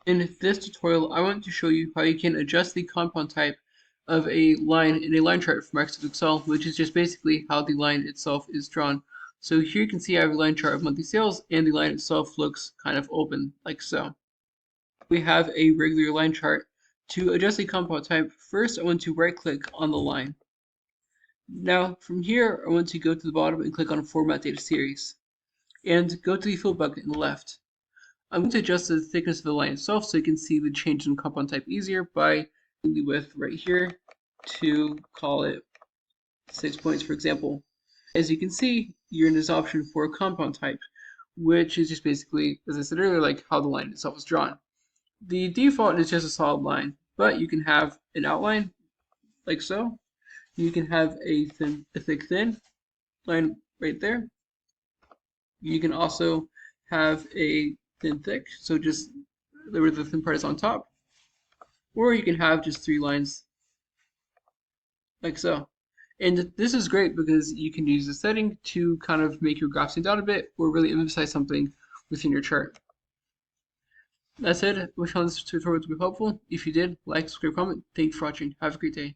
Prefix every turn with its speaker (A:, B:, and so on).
A: In this tutorial, I want to show you how you can adjust the compound type of a line in a line chart from Excel, which is just basically how the line itself is drawn. So here you can see I have a line chart of monthly sales, and the line itself looks kind of open, like so. We have a regular line chart. To adjust the compound type, first I want to right-click on the line. Now, from here, I want to go to the bottom and click on Format Data Series, and go to the fill bucket on the left. I'm going to adjust the thickness of the line itself so you can see the change in compound type easier by the width right here to call it 6 points, for example. As you can see, you're in this option for compound type, which is just basically, as I said earlier, like how the line itself is drawn. The default is just a solid line, but you can have an outline like so. You can have a thick thin line right there. You can also have a thin thick, so just where the thin part is on top, or you can have just 3 lines like so. And this is great because you can use the setting to kind of make your graph stand out a bit or really emphasize something within your chart. That said, I wish all this tutorial to be helpful. If you did, like, subscribe, comment. Thanks for watching. Have a great day.